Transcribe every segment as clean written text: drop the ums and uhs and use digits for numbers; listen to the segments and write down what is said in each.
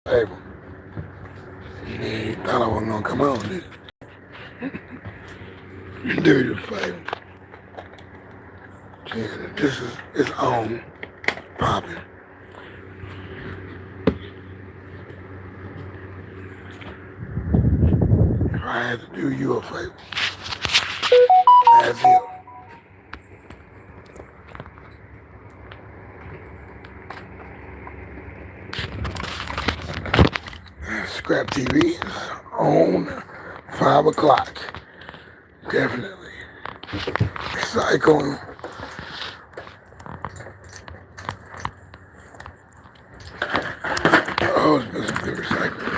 Table. You thought I wasn't gonna come on, did you? Do you a favor. Yeah, this is its own popping. If I had to do you a favor, that's it. ScrAp TV is on 5 o'clock. Definitely. Recycling. Oh, it's supposed to be recycling.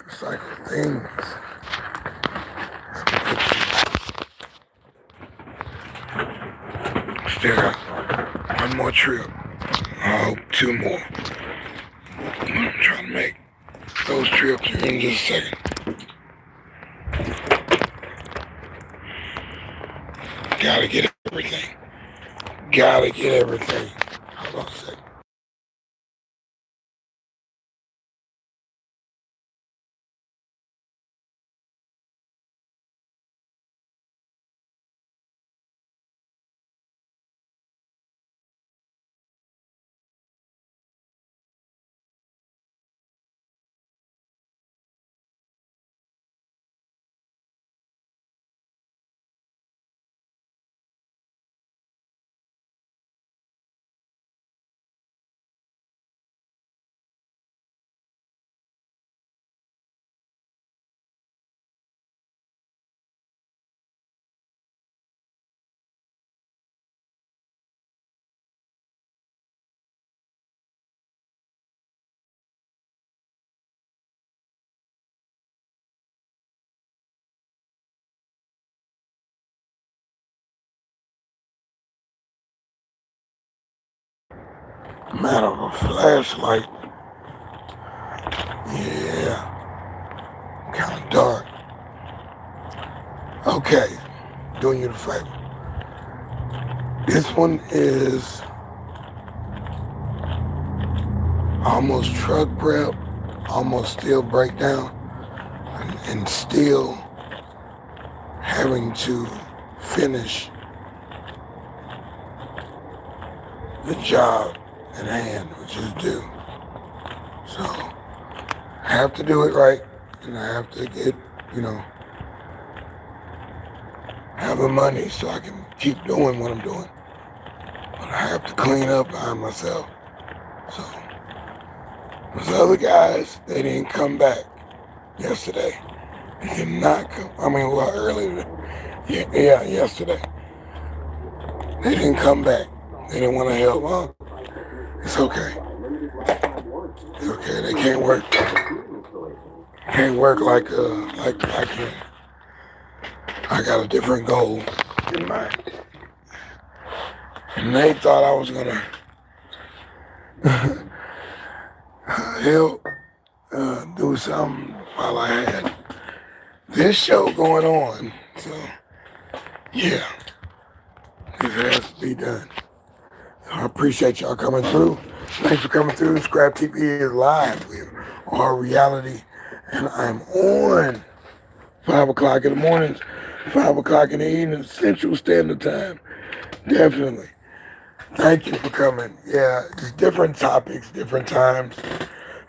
Recycle things. Still got one more trip. Oh, 2 more. I'm trying to make those trips in just a second. Gotta get everything. Gotta get everything. Hold on a second. Matter of a flashlight. Yeah. Kind of dark. Okay. Doing you the favor. This one is almost truck prep, almost still breakdown, and still having to finish the job at hand, which is due. So I have to do it right, and I have to get, have the money so I can keep doing what I'm doing. But I have to clean up behind myself. So those other guys, they didn't come back yesterday. They did not come. Earlier. Yeah, yesterday. They didn't come back. They didn't want to help. Well, it's okay. It's okay. They can't work. Can't work like I can. I got a different goal in mind. And they thought I was gonna help do something while I had this show going on. So yeah, this has to be done. So I appreciate y'all coming through. Thanks for coming through. ScrAp TV is live with our reality, and I'm on 5 o'clock in the mornings, 5 o'clock in the evening, Central Standard Time. Definitely. Thank you for coming. Yeah, it's different topics, different times.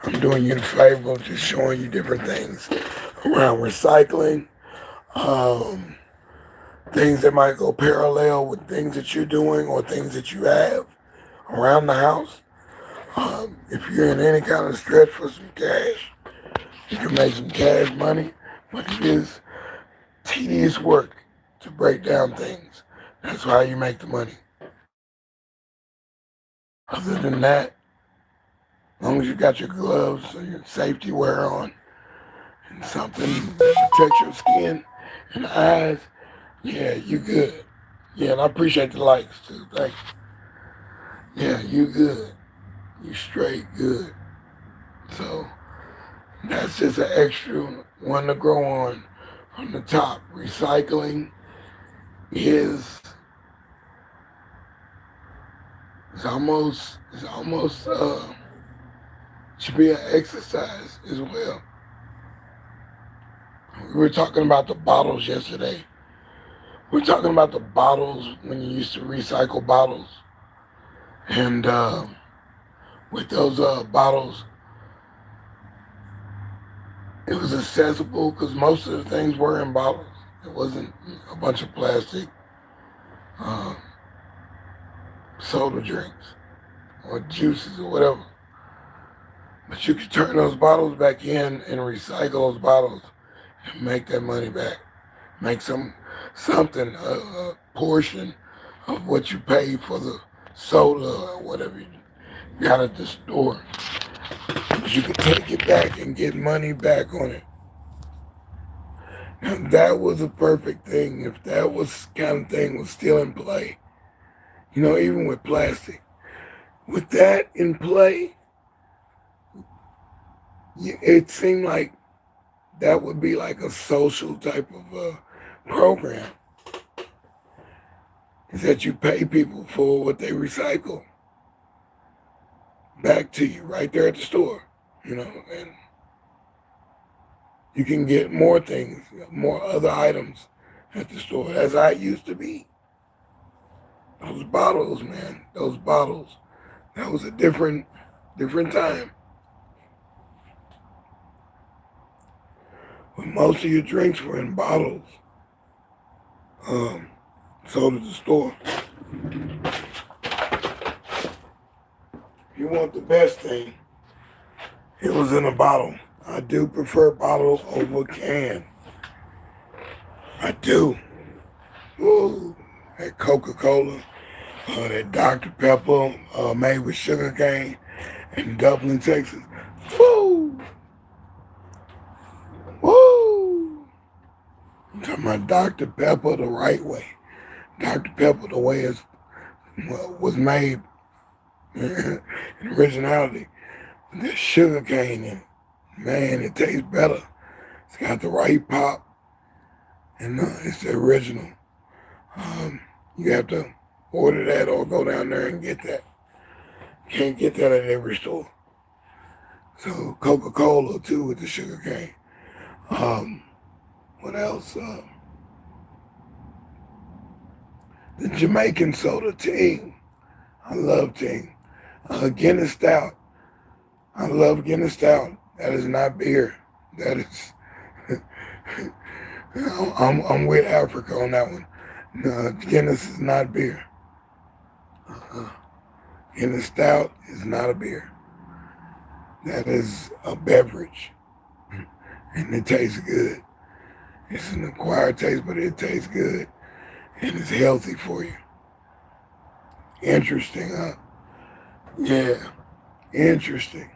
I'm doing you the favor of just showing you different things around recycling, things that might go parallel with things that you're doing or things that you have around the house. If you're in any kind of stretch for some cash, you can make some cash money, but it is tedious work to break down things. That's how you make the money. Other than that, as long as you got your gloves or your safety wear on and something that protects your skin and eyes, yeah, you good. Yeah, and I appreciate the likes too. Thank you. Yeah, you good. You straight good. So that's just an extra one to grow on from the top. Recycling is it's almost Should be an exercise as well. We were talking about the bottles yesterday. We're talking about the bottles when you used to recycle bottles. And with those bottles, it was accessible because most of the things were in bottles. It wasn't a bunch of plastic uh, soda drinks or juices or whatever. But you could turn those bottles back in and recycle those bottles and make that money back. Make something, a portion of what you paid for the soda or whatever you got at the store. You could take it back and get money back on it. Now that was a perfect thing. If that was kind of thing was still in play, even with plastic, with that in play, it seemed like that would be like a social type of program. Is that you pay people for what they recycle back to you right there at the store, and you can get more things, more other items at the store, as I used to be. Those bottles, man, those bottles. That was a different time. When most of your drinks were in bottles, sold at the store. If you want the best thing, it was in a bottle. I do prefer bottle over can. I do. Ooh, that Coca-Cola, that Dr. Pepper made with sugar cane in Dublin, Texas. Woo! Woo! I'm talking about Dr. Pepper the right way. Dr. Pepper the way it was made in originality. With that sugar cane in it. Man, it tastes better. It's got the right pop. And it's the original. You have to order that or go down there and get that. Can't get that at every store. So Coca-Cola too with the sugar cane. What else? The Jamaican soda, Ting. I love Ting. Guinness Stout. I love Guinness Stout. That is not beer. That is. I'm with Africa on that one. No, Guinness is not beer. Guinness Stout is not a beer. That is a beverage. And it tastes good. It's an acquired taste, but it tastes good. And it's healthy for you. Interesting, huh? Yeah, interesting.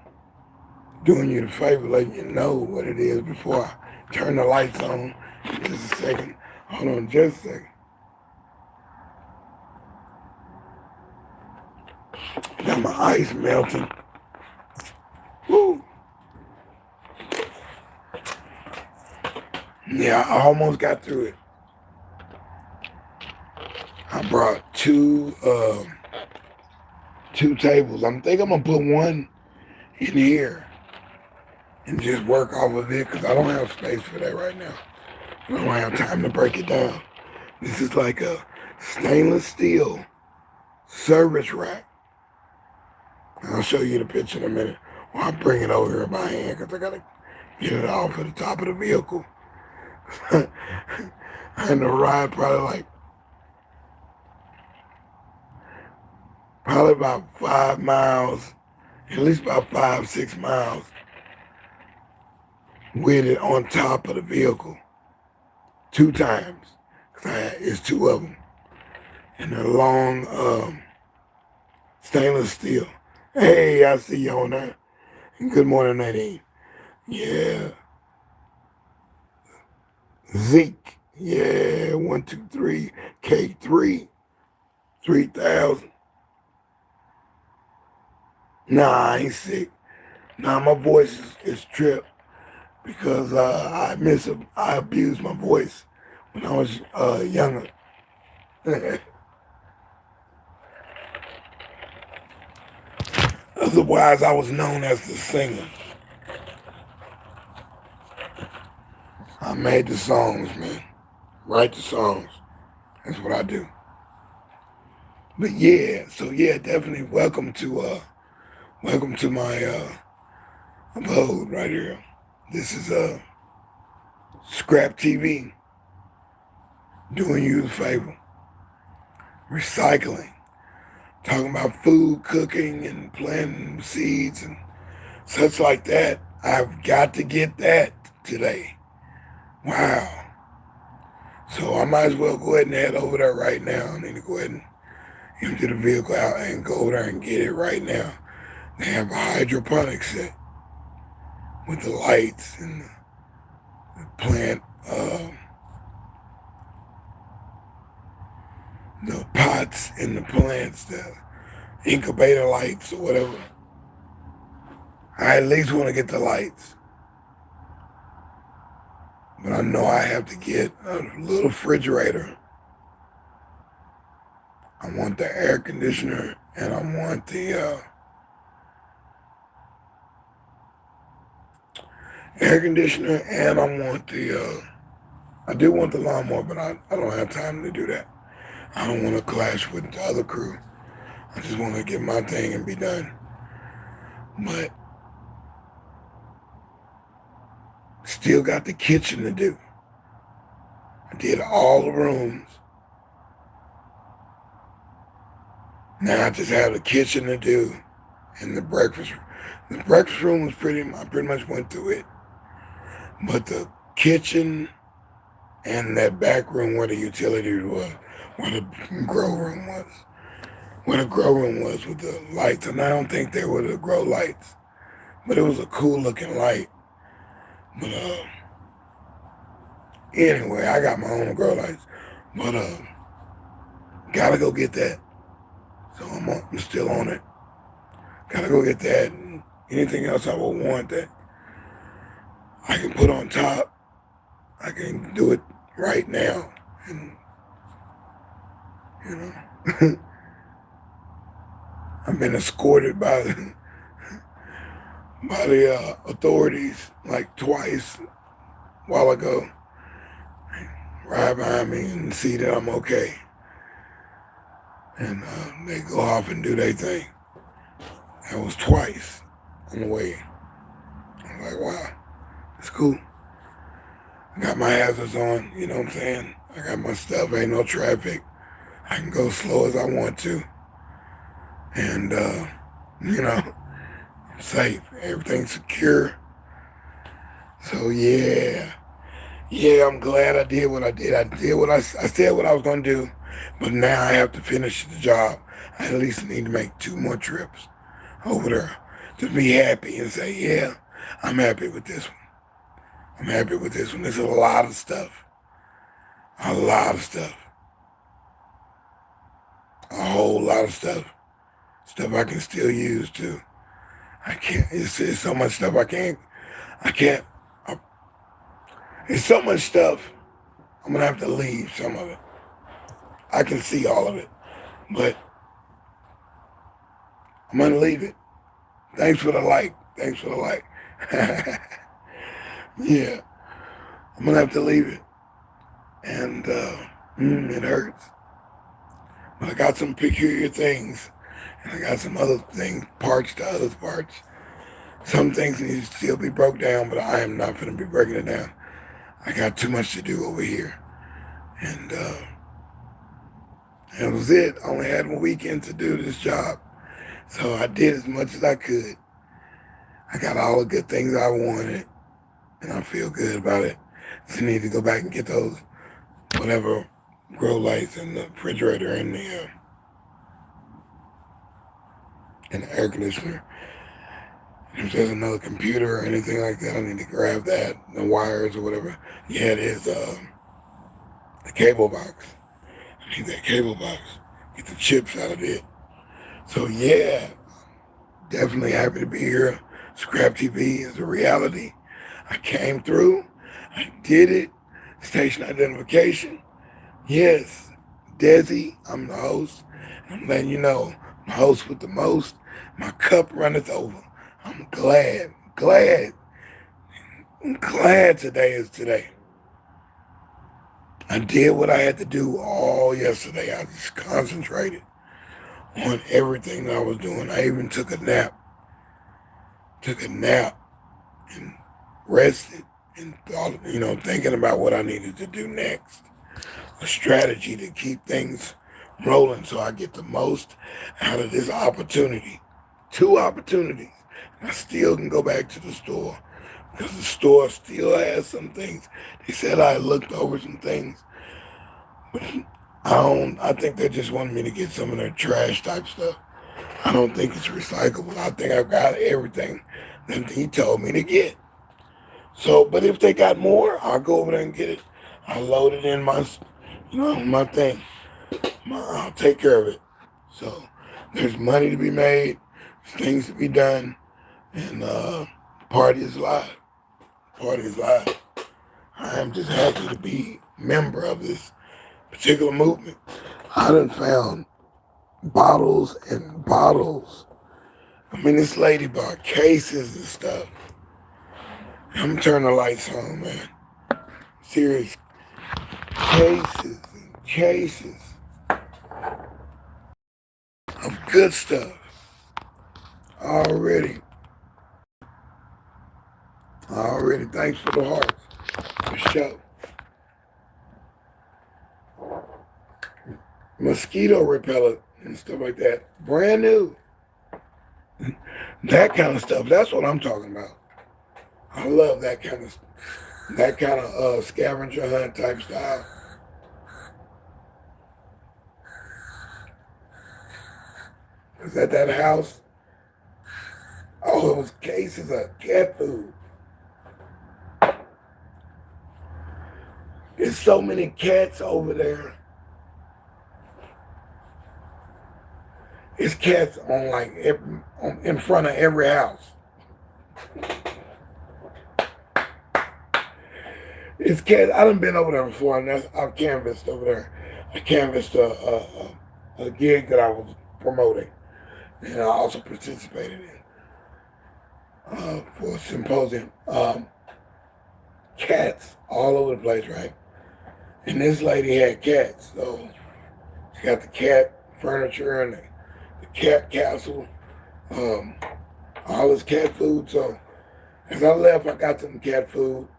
Doing you the favor, letting you know what it is before I turn the lights on. Just a second. Hold on just a second. Got my ice melting. Woo! Yeah, I almost got through it. I brought two tables. I'm gonna put one in here and just work off of it because I don't have space for that right now. I don't have time to break it down. This is like a stainless steel service rack. I'll show you the picture in a minute. Or I'll bring it over here by hand because I gotta get it off at the top of the vehicle. I had to ride probably about 5 miles, at least about 5-6 miles with it on top of the vehicle 2 times. It's 2 of them. And a long stainless steel. Hey, I see you on there. Good morning, Nadine. Yeah. Zeke. Yeah, 123 K3 3000. Nah, I ain't sick. Nah, my voice is tripped because I abused my voice when I was younger. Otherwise, I was known as the singer. I made the songs, man. Write the songs. That's what I do. But yeah, so yeah, definitely welcome to my abode right here. This is ScrAp TV doing you the favor. Recycling. Talking about food, cooking, and planting seeds and such like that. I've got to get that today. Wow. So I might as well go ahead and head over there right now. I need to go ahead and empty the vehicle out and go over there and get it right now. They have a hydroponic set with the lights and the plant, the pots and the plants, the incubator lights or whatever. I at least want to get the lights. But I know I have to get a little refrigerator. I want the air conditioner and I want the air conditioner and I want the, I do want the lawnmower, but I don't have time to do that. I don't want to clash with the other crew. I just want to get my thing and be done. But still got the kitchen to do. I did all the rooms. Now I just have the kitchen to do and the breakfast room. The breakfast room was I pretty much went through it. But the kitchen and that back room where the utility was, where the grow room was, where the grow room was with the lights. And I don't think they were the grow lights, but it was a cool looking light. But anyway, I got my own grow lights. But gotta go get that. So I'm still on it. Gotta go get that. And anything else I will want that I can put on top, I can do it right now. And, you know, I've been escorted by the authorities like twice a while ago. Ride behind me and see that I'm okay. And they go off and do their thing. That was twice on the way. I'm like, wow, it's cool. I got my hazards on, you know what I'm saying? I got my stuff, ain't no traffic. I can go slow as I want to. And, you know, I'm safe. Everything's secure. So, yeah. Yeah, I'm glad I did what I did. I said what I was going to do. But now I have to finish the job. I at least need to make 2 more trips over there to be happy and say, yeah, I'm happy with this one. I'm happy with this one. There's a lot of stuff. A lot of stuff. A whole lot of stuff. Stuff I can still use too. I can't, it's so much stuff it's so much stuff, I'm going to have to leave some of it. I can see all of it, but I'm going to leave it. Thanks for the like. Thanks for the like. Yeah, I'm going to have to leave it. And it hurts. But I got some peculiar things. And I got some other things, parts to other parts. Some things need to still be broke down, but I am not going to be breaking it down. I got too much to do over here. And that was it. I only had 1 weekend to do this job. So I did as much as I could. I got all the good things I wanted. And I feel good about it. So I need to go back and get those, whatever, grow lights and the refrigerator and the air conditioner. If there's another computer or anything like that, I need to grab that, the wires or whatever. Yeah, it is the cable box. I need that cable box. Get the chips out of it. So yeah, definitely happy to be here. ScrAp TV is a reality. I came through. I did it. Station identification. Yes, deSz'e. I'm the host. I'm letting you know, I'm the host with the most. My cup runneth over. I'm glad today is today. I did what I had to do all yesterday. I just concentrated on everything that I was doing. I even took a nap. And rested and thought, thinking about what I needed to do next. A strategy to keep things rolling so I get the most out of this opportunity. 2 opportunities. And I still can go back to the store because the store still has some things. They said I looked over some things, but I think they just wanted me to get some of their trash type stuff. I don't think it's recyclable. I think I've got everything that he told me to get. So, but if they got more, I'll go over there and get it. I'll load it in my thing. I'll take care of it. So, there's money to be made, things to be done, and party is live. Party is live. I am just happy to be a member of this particular movement. I done found bottles and bottles. I mean, this lady bought cases and stuff. I'm turning the lights on, man. Serious cases and cases of good stuff already. Thanks for the hearts. For sure. Mosquito repellent and stuff like that. Brand new. That kind of stuff. That's what I'm talking about. I love that kind of scavenger hunt type style. Cause at that house, all those cases of cat food. There's so many cats over there. It's cats in front of every house. It's cats. I done been over there before, and I've canvassed over there. I canvassed a gig that I was promoting, and I also participated in for a symposium. Cats all over the place, right? And this lady had cats, so she got the cat furniture and the cat castle, all this cat food. So as I left, I got some cat food.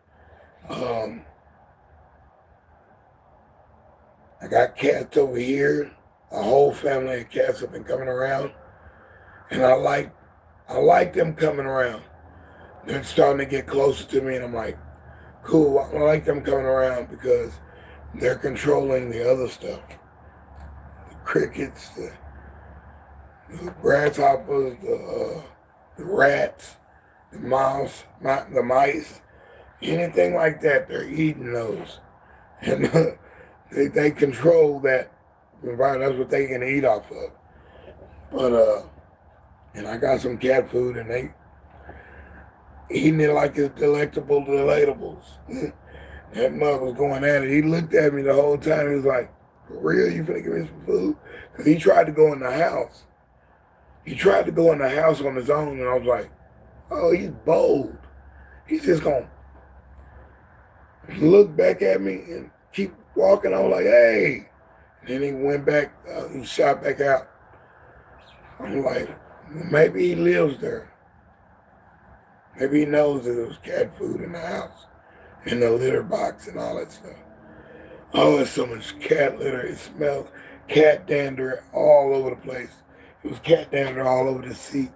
I got cats over here. A whole family of cats have been coming around, and I like them coming around. They're starting to get closer to me, and I'm like, cool. I like them coming around because they're controlling the other stuff. The crickets, the grasshoppers, the rats, the mouse, the mice, anything like that. They're eating those, and they control that environment. That's what they can eat off of. But and I got some cat food, and they eating it like it's delectable delatables. That mug was going at it. He looked at me the whole time. He was like, "For real, you finna give me some food?" Because he tried to go in the house. He tried to go in the house on his own, and I was like, "Oh, he's bold. He's just gonna look back at me and keep walking." I was like, "Hey." And then he went back, he shot back out. I'm like, maybe he lives there. Maybe he knows that there was cat food in the house, in the litter box and all that stuff. Oh, there's so much cat litter. It smells cat dander all over the place. It was cat dander all over the seat.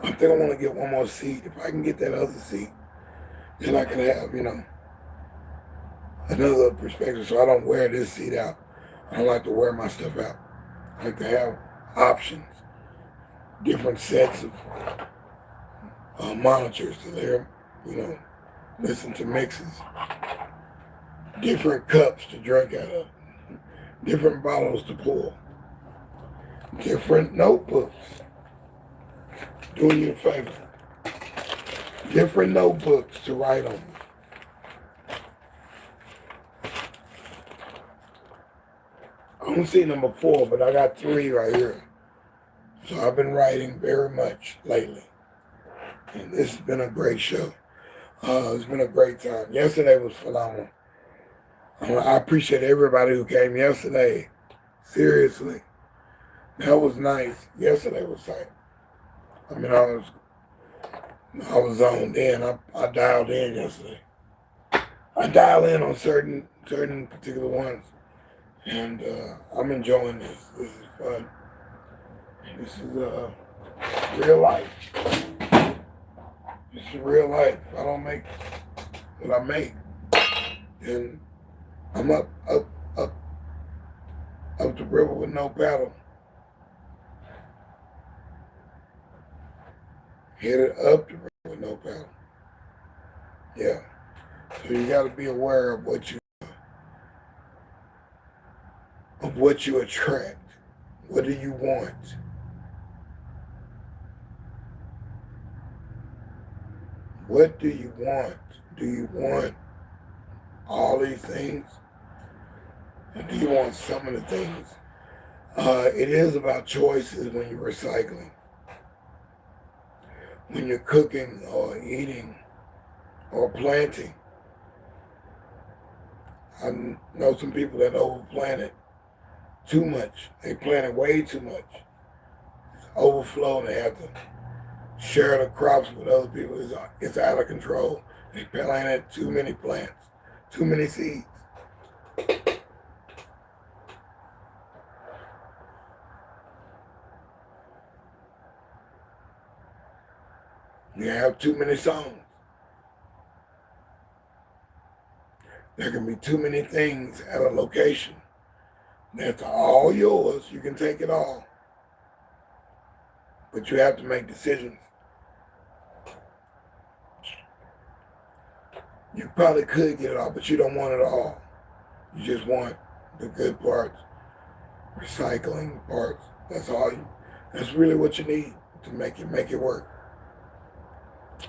I think I want to get one more seat. If I can get that other seat, then I can have, another perspective so I don't wear this seat out. I don't like to wear my stuff out. I like to have options, different sets of monitors to there, listen to mixes, different cups to drink out of, different bottles to pour, different notebooks. Doing you a favor. Different notebooks to write on. I don't see number 4, but I got 3 right here. So I've been writing very much lately. And this has been a great show. It's been a great time. Yesterday was phenomenal. I appreciate everybody who came yesterday. Seriously. That was nice. Yesterday was like, I mean, I was zoned in. I dialed in yesterday. I dial in on certain particular ones. And I'm enjoying this. This is fun. This is real life. This is real life. I don't make what I make. And I'm up the river with no paddle. Headed up the river with no paddle. Yeah. So you got to be aware of what you attract. What do you want? What do you want? Do you want all these things? Or do you want some of the things? It is about choices when you're recycling. When you're cooking or eating or planting. I know some people that overplant it too much. They plant it way too much. It's overflow and they have to share the crops with other people. It's out of control. They planted too many plants, too many seeds. You have too many songs. There can be too many things at a location. That's all yours. You can take it all. But you have to make decisions. You probably could get it all, but you don't want it all. You just want the good parts, recycling parts. That's all. That's really what you need to make it work.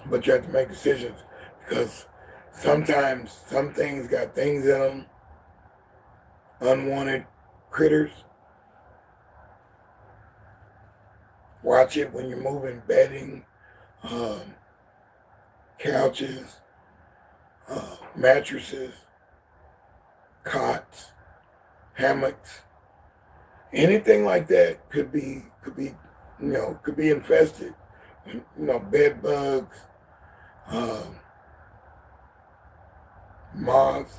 But you have to make decisions because sometimes some things got things in them, unwanted critters. Watch it when you're moving bedding, couches, mattresses, cots, hammocks, anything like that could be infested. Bed bugs, moths,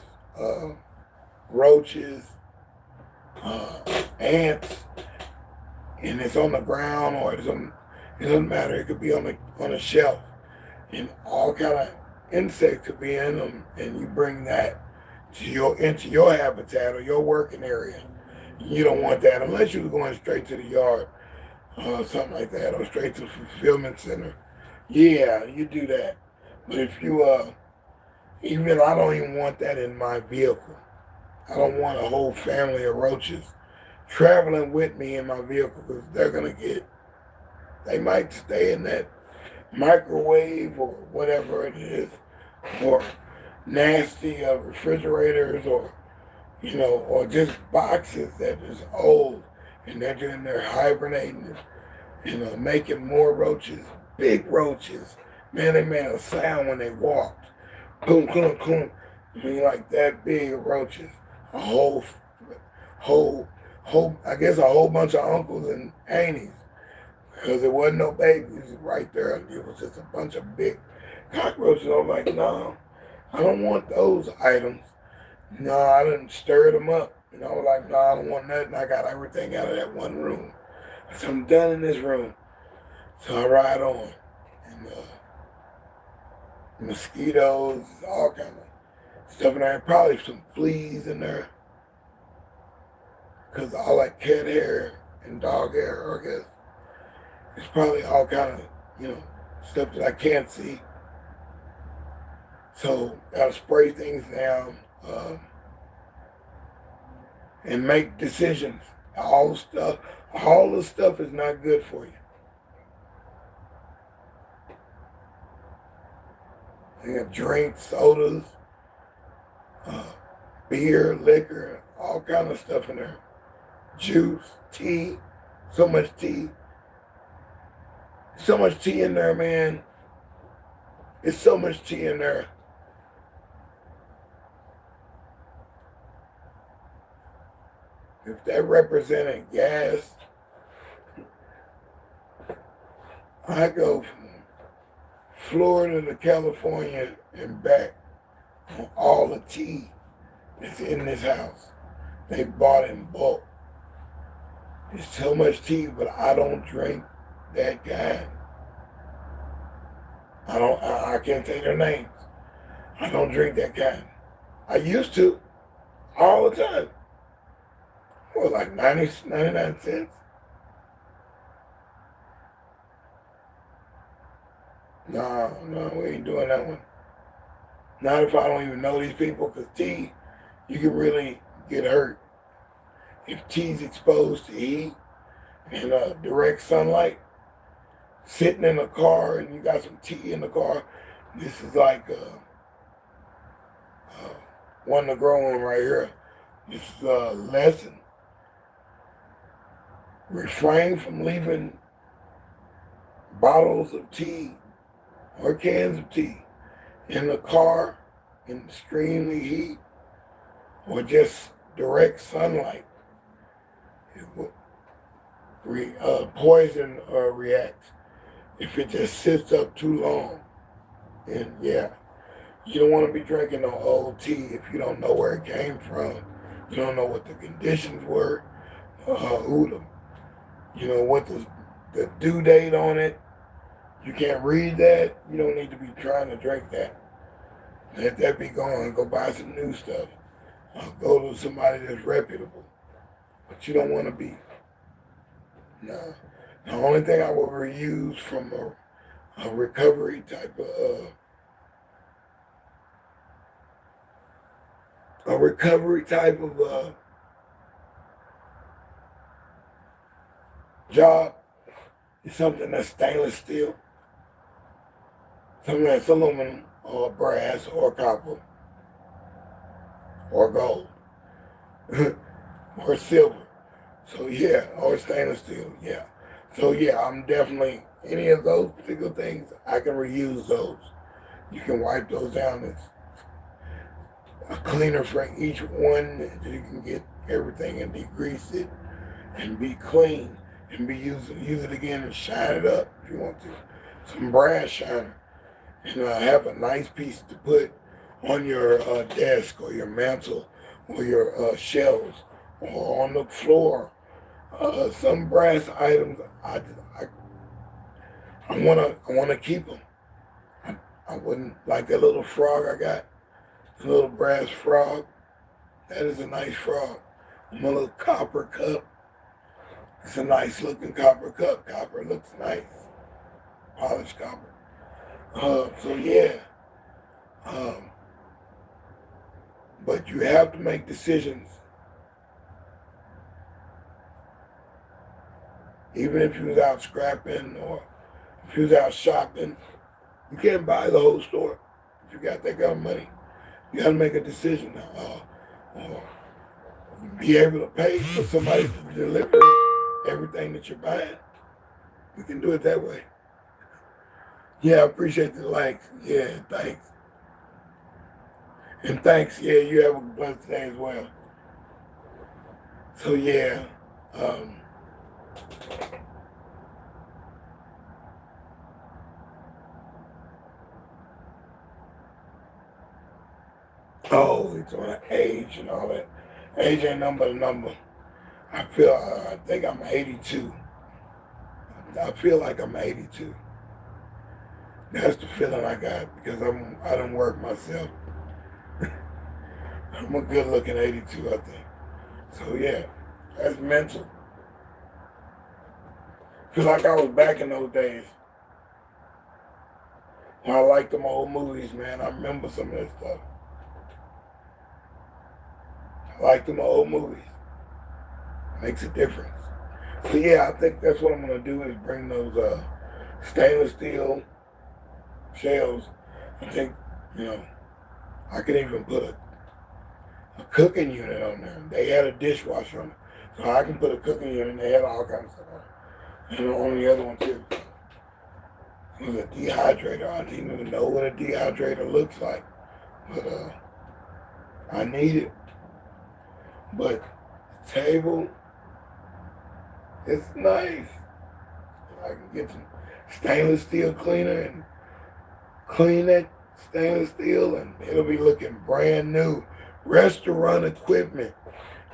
roaches, ants, and it's on the ground or it doesn't matter. It could be on a shelf, and all kind of insects could be in them, and you bring that into your habitat or your working area. You don't want that unless you're going straight to the yard. Something like that, or straight to the fulfillment center. Yeah, you do that. But if you, I don't even want that in my vehicle. I don't want a whole family of roaches traveling with me in my vehicle because they might stay in that microwave or whatever it is, or nasty refrigerators, or just boxes that is old. And they're in there hibernating, making more roaches, big roaches. Man, they made a sound when they walked. Boom, boom, boom. I mean, like that big roaches. A whole, I guess a whole bunch of uncles and aunties. Because there wasn't no babies right there. It was just a bunch of big cockroaches. I was like, no, I don't want those items. No, I didn't stir them up. I was like, no, I don't want nothing. I got everything out of that one room. So I'm done in this room. So I ride on. And mosquitoes, all kind of stuff in there. Probably some fleas in there. Because all that cat hair and dog hair, I guess. It's probably all kind of, stuff that I can't see. So gotta spray things down. And make decisions. All the stuff is not good for you. You have drinks, sodas, beer, liquor, all kind of stuff in there. Juice, tea, so much tea. So much tea in there, man. There's so much tea in there. If that represented gas, I go from Florida to California and back on all the tea that's in this house. They bought in bulk. There's so much tea, but I don't drink that kind. I can't say their names. I don't drink that kind. I used to, all the time. Well, like 99 cents. No, we ain't doing that one. Not if I don't even know these people, because tea, you can really get hurt. If tea's exposed to heat and direct sunlight, sitting in a car and you got some tea in the car, this is like one to grow on right here. This is a lesson. Refrain from leaving bottles of tea or cans of tea in the car in extremely heat or just direct sunlight. It will poison reacts if it just sits up too long. And yeah, you don't want to be drinking no old tea if you don't know where it came from. You don't know what the conditions were, what the due date on it. You can't read that. You don't need to be trying to drink that. Let that be gone. Go buy some new stuff. Go to somebody that's reputable. But you don't want to be. No. The only thing I will reuse from a recovery type of job is something that's stainless steel, something that's aluminum or brass or copper or gold or silver. So yeah, or stainless steel, yeah. So yeah, I'm definitely, any of those particular things, I can reuse those. You can wipe those down. It's a cleaner for each one. You can get everything and degrease it and be clean and use it again and shine it up if you want to. Some brass shiner. And have a nice piece to put on your desk or your mantle or your shelves or on the floor. Some brass items, I wanna keep them. I wouldn't, like that little frog I got, the little brass frog. That is a nice frog. My little copper cup. It's a nice looking copper cup. Copper looks nice. Polished copper. So yeah. But you have to make decisions. Even if you was out scrapping or if you was out shopping, you can't buy the whole store if you got that kind of money. You got to make a decision now. Be able to pay for somebody to deliver everything that you're buying. We can do it that way. Yeah, I appreciate the likes. Yeah, thanks. And thanks, yeah, you have a blessed day as well. So yeah, it's on age and all that. Age ain't nothing but a number. I think I'm 82. I feel like I'm 82. That's the feeling I got because I done work myself. I'm a good looking 82, I think. So yeah, that's mental. Feel like I was back in those days. When I liked them old movies, man. I remember some of that stuff. I like them old movies. Makes a difference. So yeah, I think that's what I'm gonna do is bring those stainless steel shelves. I think, I could even put a cooking unit on there. They had a dishwasher on it. So I can put a cooking unit and they had all kinds of stuff on it. And on the other one too. It was a dehydrator. I didn't even know what a dehydrator looks like. But I need it. But the table, it's nice. I can get some stainless steel cleaner and clean that stainless steel and it'll be looking brand new. Restaurant equipment.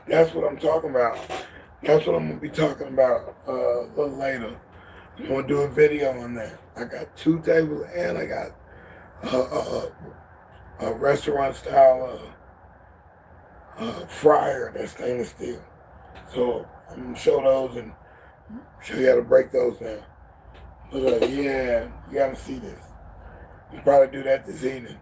That's what I'm talking about. That's what I'm going to be talking about a little later. I'm going to do a video on that. I got 2 tables and I got a restaurant style fryer that's stainless steel. So I'm going to show those and show you how to break those down. But yeah, you got to see this. You probably do that this evening.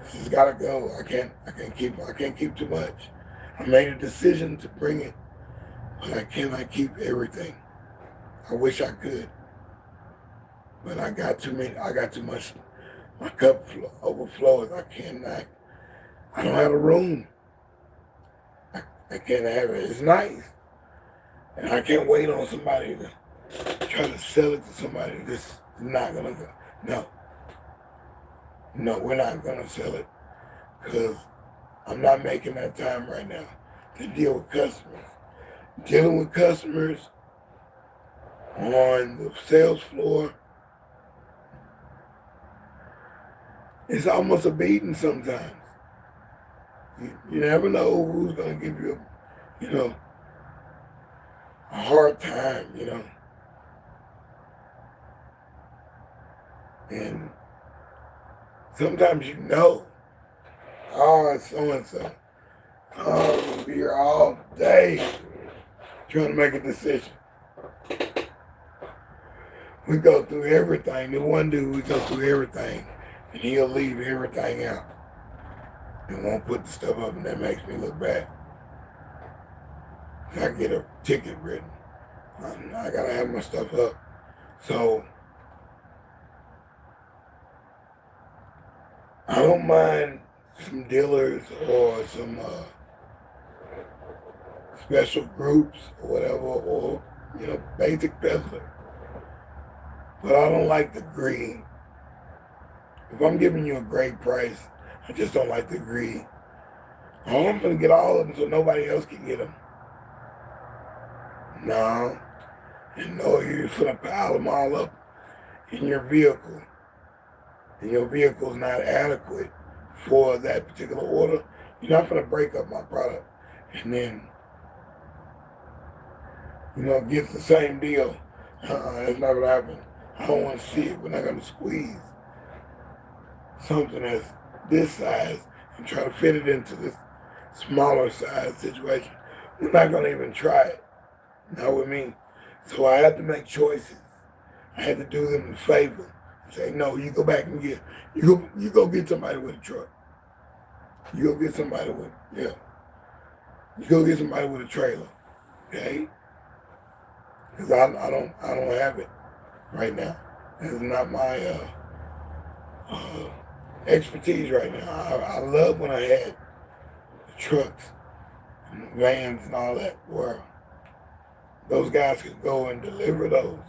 This has got to go. I can't keep too much. I made a decision to bring it, but I cannot keep everything. I wish I could, but I got too much. My cup overflows. I cannot. I don't have a room. I can't have it. It's nice, and I can't wait on somebody to try to sell it to somebody. This is not gonna go. No, we're not gonna sell it because I'm not making that time right now to deal with customers. Dealing with customers on the sales floor is almost a beating sometimes. You never know who's going to give you, a hard time, And sometimes oh, it's so-and-so. Oh, we'll be here all day trying to make a decision. We go through everything. The one dude, we go through everything, and he'll leave everything out and won't put the stuff up, and that makes me look bad. I get a ticket written. I gotta have my stuff up. So I don't mind some dealers or some special groups or whatever, or basic peddler. But I don't like the greed. If I'm giving you a great price, I just don't like the greed. I'm gonna get all of them so nobody else can get them. No. And no, you're gonna pile them all up in your vehicle. And your vehicle's not adequate for that particular order. You're not gonna break up my product and then get the same deal. It's not gonna happen. I don't want to see it. We're not gonna squeeze something that's this size and try to fit it into this smaller size situation. We're not gonna even try it. Not with me. So I had to make choices. I had to do them a favor. Say, no, you go back and you go get somebody with a truck. You go get somebody with, You go get somebody with a trailer. Okay? Because I don't have it right now. It's not my expertise right now. I love when I had the trucks and the vans and all that where those guys could go and deliver those.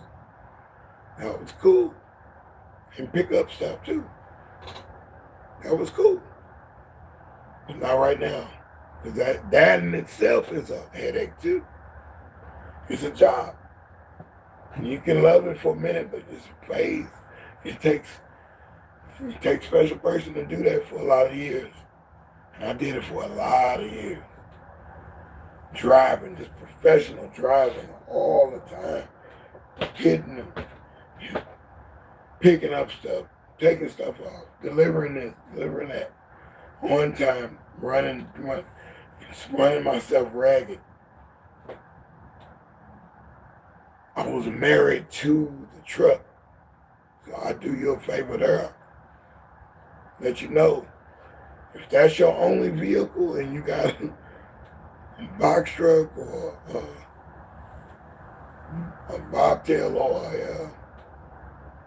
That was cool. And pick up stuff too. That was cool. But not right now. Because that in itself is a headache too. It's a job. And you can love it for a minute, but it's a phase. It takes a special person to do that for a lot of years. And I did it for a lot of years. Driving, just professional driving all the time. Hitting them. Picking up stuff, taking stuff off, delivering this, delivering that. On time, running myself ragged. I was married to the truck. So I do you a favor there. Let you know, if that's your only vehicle and you got a box truck or a bobtail or a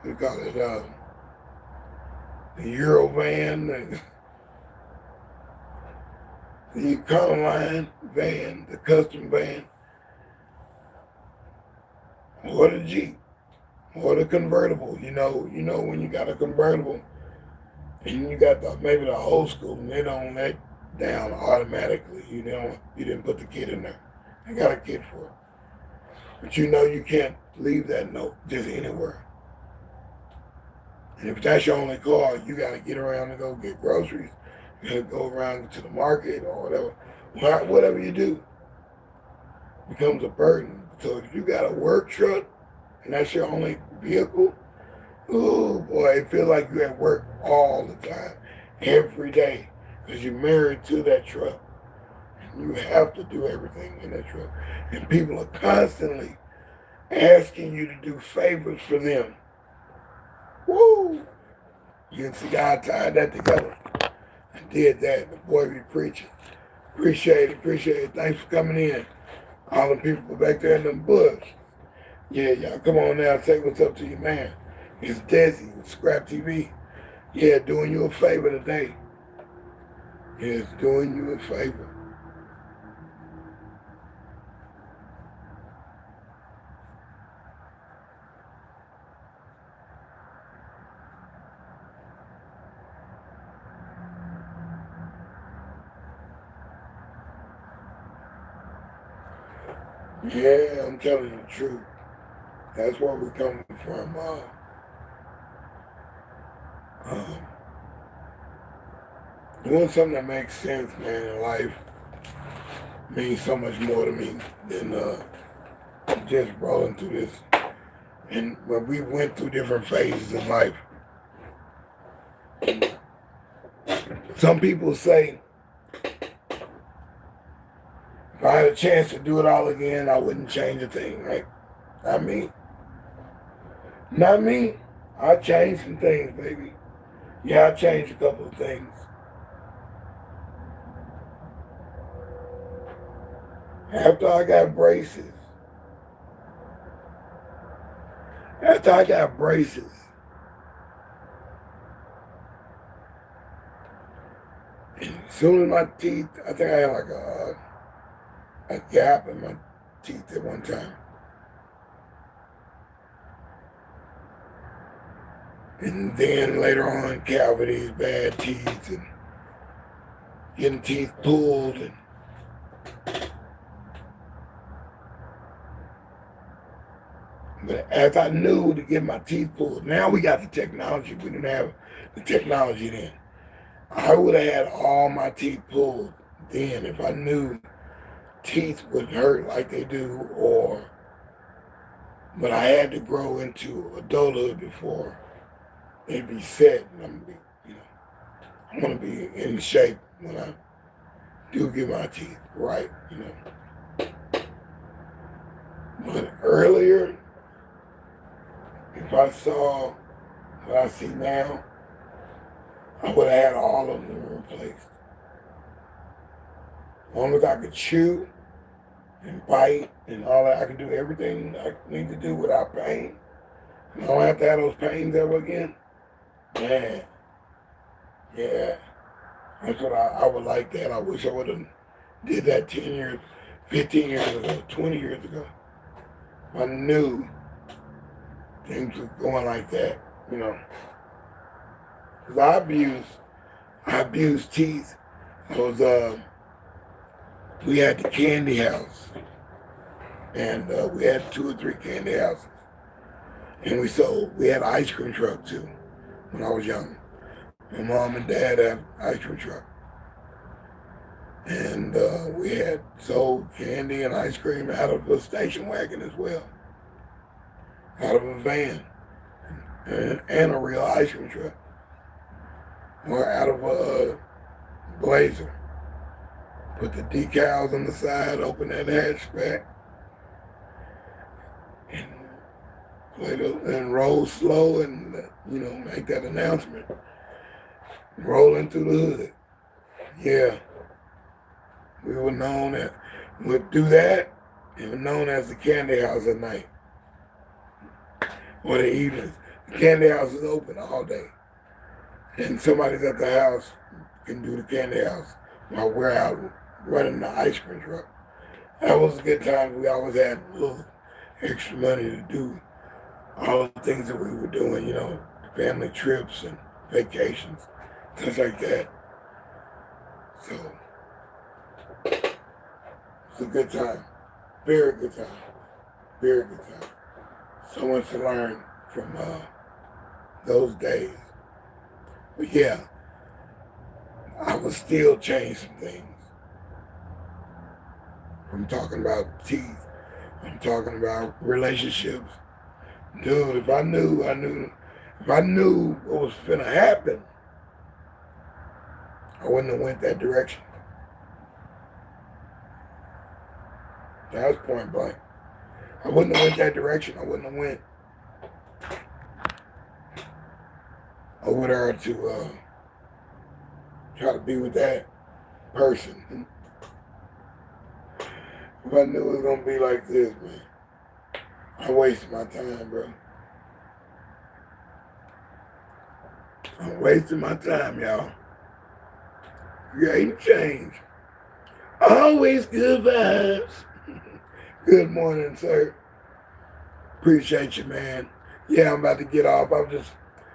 we call it the Euro van, the Econoline van, the custom van, or the Jeep. or the convertible. You know when you got a convertible and you got maybe the old school, and they don't let down automatically. You didn't put the kid in there. I got a kid for it. But you can't leave that note just anywhere. And if that's your only car, you got to get around and go get groceries. You got to go around to the market or whatever. Whatever you do becomes a burden. So if you got a work truck and that's your only vehicle, oh boy, it feels like you're at work all the time, every day, because you're married to that truck. You have to do everything in that truck. And people are constantly asking you to do favors for them. Woo! You can see I tied that together. I did that. The boy be preaching. Appreciate it. Thanks for coming in. All the people back there in them bush. Yeah, y'all come on now, say what's up to your man. It's deSz'e with ScrAp TV. Yeah, doing you a favor today. Yeah, it's doing you a favor. Yeah, I'm telling you the truth. That's where we're coming from. Um, doing something that makes sense, man, in life means so much more to me than just rolling through this. And when we went through different phases in life, some people say, if I had a chance to do it all again, I wouldn't change a thing, right? Not me. Not me. I changed some things, baby. Yeah, I changed a couple of things. After I got braces, and as soon as my teeth, I think I had like a gap in my teeth at one time. And then later on, cavities, bad teeth, and getting teeth pulled. But as I knew to get my teeth pulled, now we got the technology. We didn't have the technology then. I would have had all my teeth pulled then if I knew teeth would hurt like they do, but I had to grow into adulthood before they'd be set, and I want to be in shape when I do get my teeth right, But earlier, if I saw what I see now, I would have had all of them replaced. As long as I could chew and bite and all that, I can do everything I need to do without pain. I don't have to have those pains ever again. Man, yeah, that's what I would like that. I wish I would have did that 10 years, 15 years ago, 20 years ago. I knew things were going like that, Because I abused teeth. We had the candy house, and we had 2 or 3 candy houses. And we had an ice cream truck too when I was young. My mom and dad had an ice cream truck. And we had sold candy and ice cream out of a station wagon as well, out of a van, and a real ice cream truck, or out of a Blazer. Put the decals on the side, open that hatchback, and roll slow and, make that announcement. Rolling through the hood. Yeah. We were known as, we'd do that, and were known as the candy house at night. Or the evenings. The candy house is open all day. And somebody's at the house can do the candy house while we're out running the ice cream truck. That was a good time. We always had a little extra money to do all the things that we were doing, you know, family trips and vacations, things like that. So it's a good time. Very good time. Very good time. So much to learn from those days. But yeah, I would still change some things. I'm talking about teeth. I'm talking about relationships. Dude, if I knew what was finna happen, I wouldn't have went that direction. That was point blank. I wouldn't have went that direction. I wouldn't have went over there to try to be with that person. If I knew it was gonna be like this, man, I wasted my time, bro. I'm wasting my time, y'all. Creating change. Always good vibes. Good morning, sir. Appreciate you, man. Yeah, I'm about to get off. I just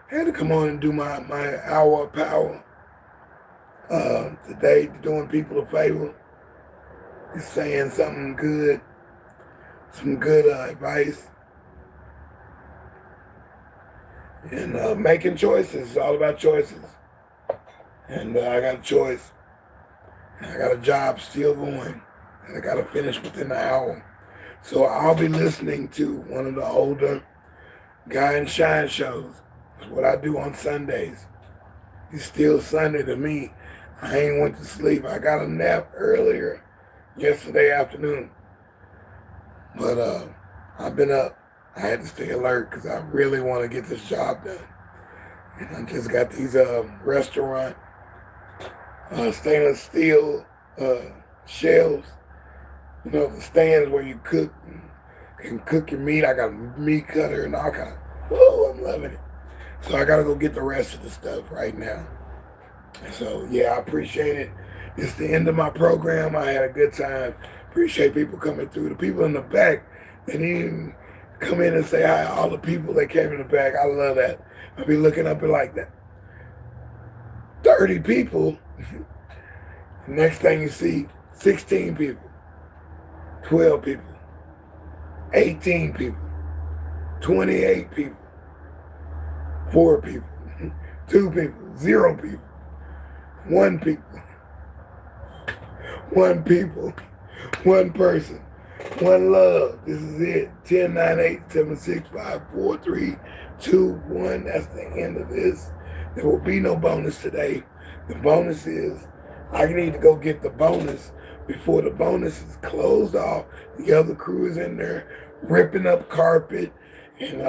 had to come on and do my hour of power. Today, doing people a favor. Just saying something good. Some good advice. And making choices. It's all about choices. And I got a choice. And I got a job still going. And I got to finish within the hour. So I'll be listening to one of the older Guy and Shine shows. That's what I do on Sundays. It's still Sunday to me. I ain't went to sleep. I got a nap earlier yesterday afternoon. But I've been up. I had to stay alert because I really want to get this job done. And I just got these restaurant stainless steel shelves. You know, the stands where you can cook your meat. I got a meat cutter and all kind of, whoa, I'm loving it. So I got to go get the rest of the stuff right now. So, yeah, I appreciate it. It's the end of my program. I had a good time. Appreciate people coming through. The people in the back, they didn't even come in and say hi. All the people that came in the back, I love that. I'll be looking up and like that. 30 people. Next thing you see, 16 people. 12 people, 18 people, 28 people, 4 people, 2 people, 0 people, 1 people, 1 people, 1 person, 1 love. This is it. 10, 9, 8, 7, 6, 5, 4, 3, 2, 1. That's the end of this. There will be no bonus today. The bonus is I need to go get the bonus before the bonus is closed off. The other crew is in there ripping up carpet and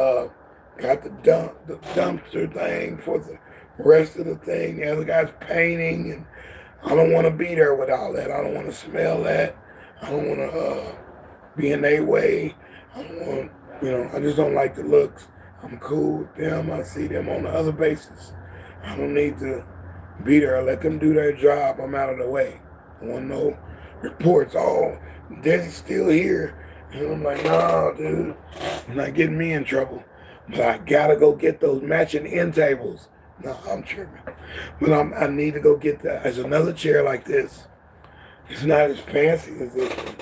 got the dumpster thing for the rest of the thing. The other guy's painting, and I don't want to be there with all that. I don't want to smell that. I don't want to be in their way. I don't want, I just don't like the looks. I'm cool with them. I see them on the other bases. I don't need to be there. Let them do their job. I'm out of the way. I want no reports. Oh, deSz'e's still here. And I'm like, no, dude. You're not getting me in trouble. But I got to go get those matching end tables. No, I'm tripping. But I need to go get that. There's another chair like this. It's not as fancy as this one.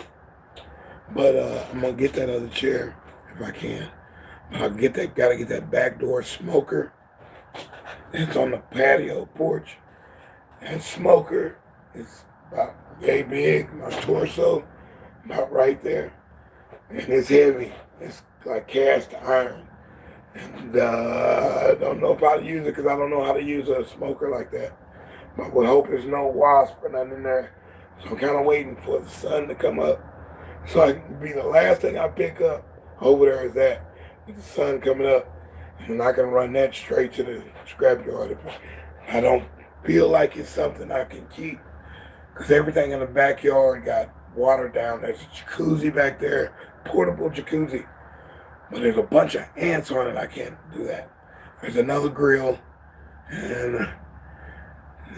But I'm going to get that other chair if I can. But I'll get that, got to get that back door smoker. It's on the patio porch. That smoker is about yay big, my torso, about right there. And it's heavy. It's like cast iron. And I don't know if I'll use it because I don't know how to use a smoker like that. But we hope there's no wasp or nothing in there. So I'm kind of waiting for the sun to come up. So I can be the last thing I pick up over there is that, with the sun coming up. And I can run that straight to the scrapyard if I don't feel like it's something I can keep. Because everything in the backyard got watered down. There's a jacuzzi back there, portable jacuzzi. But there's a bunch of ants on it. I can't do that. There's another grill. And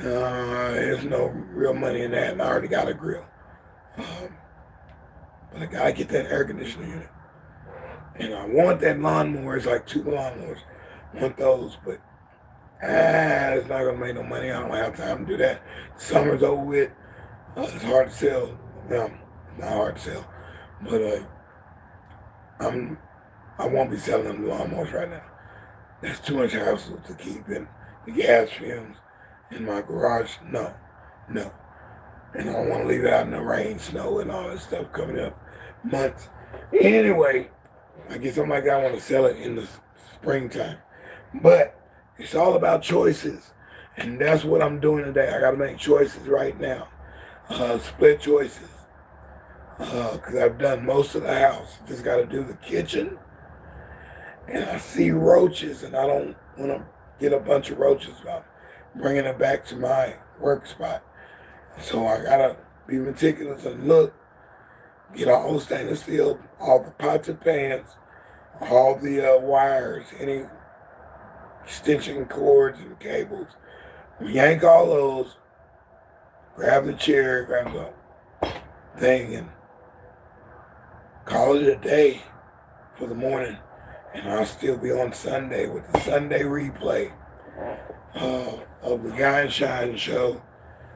there's no real money in that. And I already got a grill. But I got to get that air conditioning unit. And I want that lawnmower. It's like 2 lawnmowers. I want those, but it's not gonna make no money. I don't have time to do that. Summer's over with. It's hard to sell. No, not hard to sell, but I won't be selling them lawnmowers right now. That's too much hassle to keep in the gas fumes in my garage. No, no. And I don't want to leave it out in the rain, snow, and all that stuff coming up months. Anyway, I guess somebody want to sell it in the springtime. But it's all about choices. And that's what I'm doing today. I got to make choices right now. Split choices. Because I've done most of the house. Just got to do the kitchen. And I see roaches, and I don't want to get a bunch of roaches. I'm bringing it back to my work spot. So I got to be meticulous and look, get all the stainless steel, all the pots and pans, all the wires, any extension cords and cables. Yank all those, grab the chair, grab the thing, and call it a day for the morning. And I'll still be on Sunday with the Sunday replay of the Guy and Shine show.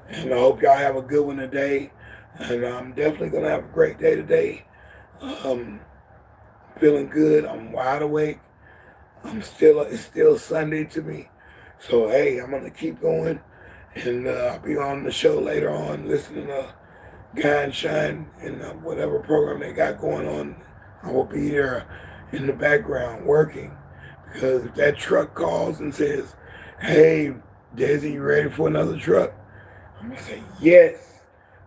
And I hope y'all have a good one today. And I'm definitely going to have a great day today. Feeling good. I'm wide awake. It's still Sunday to me. So, hey, I'm going to keep going. And I'll be on the show later on listening to Guy and Shine and whatever program they got going on. I will be here in the background working. Because if that truck calls and says, hey, DeSz'e, you ready for another truck? I'm going to say, yes.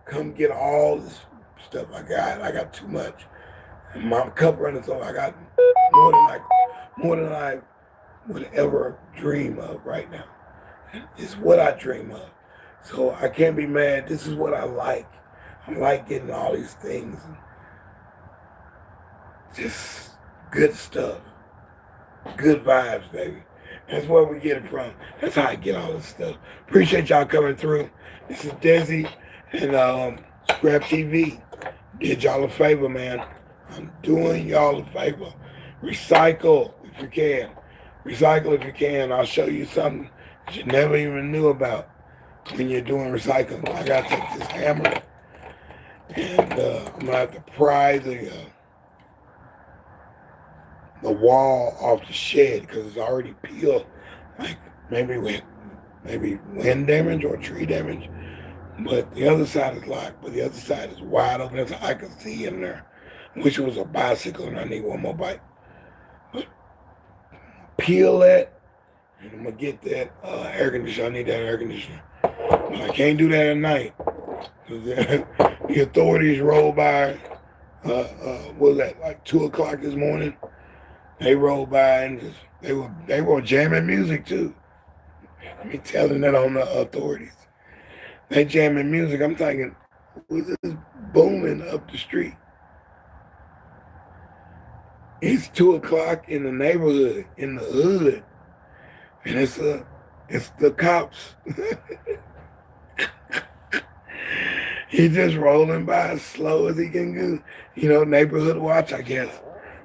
Come get all this stuff I got. I got too much. And my cup running, so I got more than I would ever dream of right now. And it's what I dream of. So I can't be mad. This is what I like. I like getting all these things. And just good stuff. Good vibes, baby. That's where we get it from. That's how I get all this stuff. Appreciate y'all coming through. This is DeSz'e and ScrAp TV. Did y'all a favor, man. I'm doing y'all a favor. Recycle if you can. Recycle if you can. I'll show you something that you never even knew about when you're doing recycling. I got to take this hammer and I'm going to have to pry the wall off the shed because it's already peeled, like maybe wind damage or tree damage. But the other side is locked, but the other side is wide open, so I can see in there. I wish it was a bicycle and I need one more bike. But peel that, and I'm going to get that air conditioner. I need that air conditioner. But I can't do that at night. The authorities rolled by, what was that, like 2 o'clock this morning? They rolled by and just, they were jamming music too. I mean, telling that on the authorities. They jamming music. I'm thinking, who's this booming up the street? It's 2 o'clock in the neighborhood, in the hood, and it's the cops. He's just rolling by as slow as he can go. You know, neighborhood watch, I guess.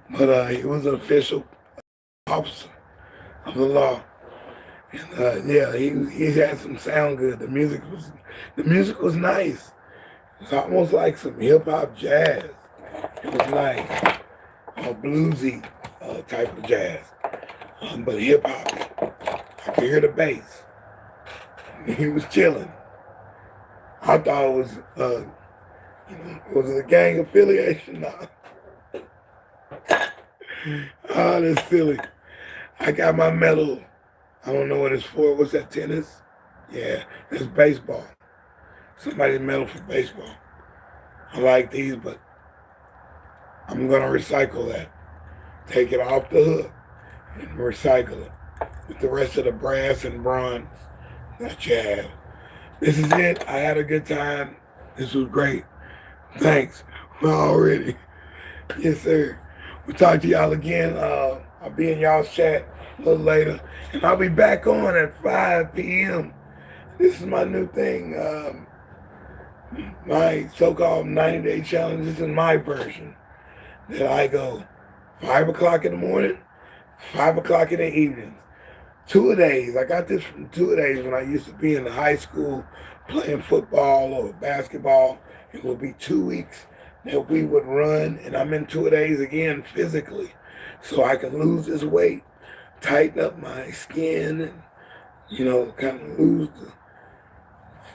But he was an official officer of the law. And yeah, he had some sound good. The music was nice. It's almost like some hip hop jazz. It was nice, bluesy type of jazz, but hip hop. I could hear the bass. He was chilling. I thought it was, was it a gang affiliation? No. Oh, that's silly. I got my medal. I don't know what it's for. What's that, tennis? Yeah, it's baseball. Somebody's medal for baseball. I like these, but I'm going to recycle that. Take it off the hook and recycle it with the rest of the brass and bronze that you have. This is it. I had a good time. This was great. Thanks for already. Yes, sir. We'll talk to y'all again. I'll be in y'all's chat a little later. And I'll be back on at 5 p.m. This is my new thing. My so-called 90-day challenge. This is my version that I go 5 o'clock in the morning, 5 o'clock in the evenings. 2-a-days. I got this from 2-a-days when I used to be in the high school playing football or basketball. It would be 2 weeks that we would run, and I'm in 2-a-days again physically. So I can lose this weight, tighten up my skin, and, kind of lose the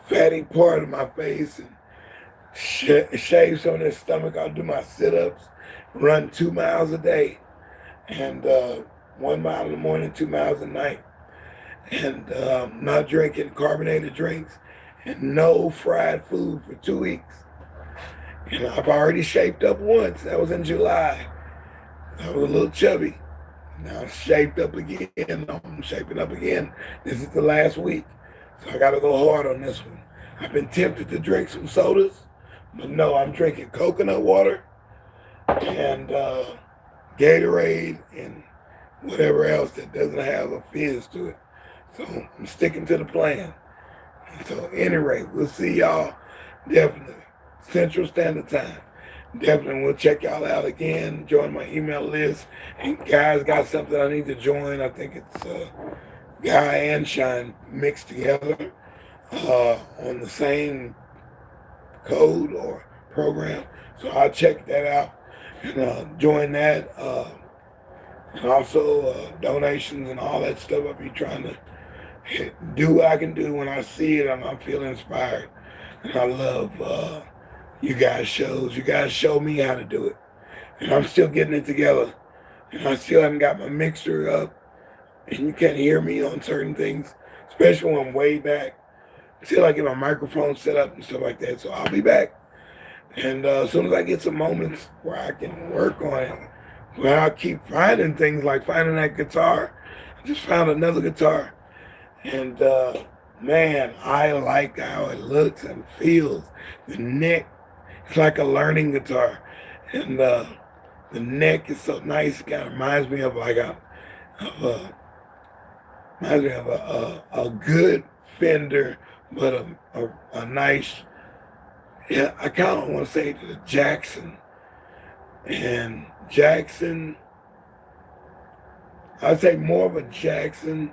fatty part of my face and shave some of this stomach. I'll do my sit-ups, run 2 miles a day, and 1 mile in the morning, 2 miles at night, and not drinking carbonated drinks and no fried food for 2 weeks. And I've already shaped up once. That was in July. I was a little chubby. Now I'm shaped up again. I'm shaping up again. This is the last week. So I got to go hard on this one. I've been tempted to drink some sodas, but no, I'm drinking coconut water and Gatorade and whatever else that doesn't have a fizz to it. So I'm sticking to the plan. So anyway, we'll see y'all definitely Central Standard Time. Definitely we'll check y'all out again. Join my email list. And guys got something I need to join. I think it's Guy and Shine mixed together on the same code or program. So I'll check that out and join that. And also donations and all that stuff. I'll be trying to do what I can do when I see it. I feel inspired. And I love you guys' shows. You guys show me how to do it. And I'm still getting it together. And I still haven't got my mixer up. And you can't hear me on certain things, especially when I'm way back. Until I get my microphone set up and stuff like that. So I'll be back. And as soon as I get some moments where I can work on it, well, I'll keep finding things like finding that guitar. I just found another guitar. And man, I like how it looks and feels. The neck, it's like a learning guitar. And the neck is so nice. It kind of reminds me of like a good Fender, but a nice, yeah, I kind of want to say the Jackson. And Jackson, I'd say more of a Jackson,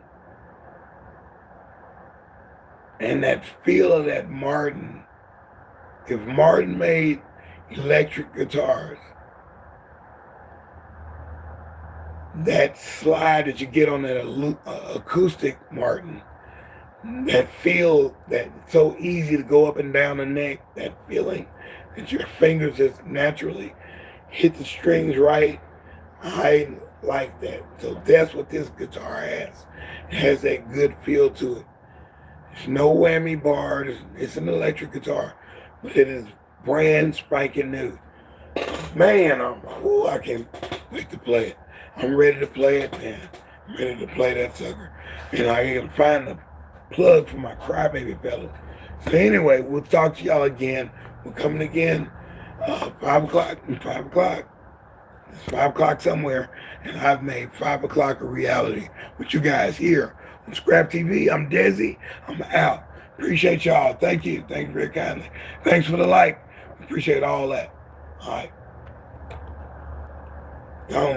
and that feel of that Martin. If Martin made electric guitars, that slide that you get on that acoustic Martin, that feel that's so easy to go up and down the neck, that feeling that your fingers just naturally hit the strings right, I like that. So that's what this guitar has. It has that good feel to it. It's no whammy bar. It's an electric guitar, but it is brand spanking new. Man, I can't wait to play it. I'm ready to play it, man. I'm ready to play that sucker. And I can find the plug for my crybaby pedal. So anyway, we'll talk to y'all again. We're coming again 5 o'clock and 5 o'clock. It's 5 o'clock somewhere, and I've made 5 o'clock a reality with you guys here on ScrAp TV. I'm deSz'e. I'm out. Appreciate y'all. Thank you. Thank you very kindly. Thanks for the like. Appreciate all that. All right. Gone.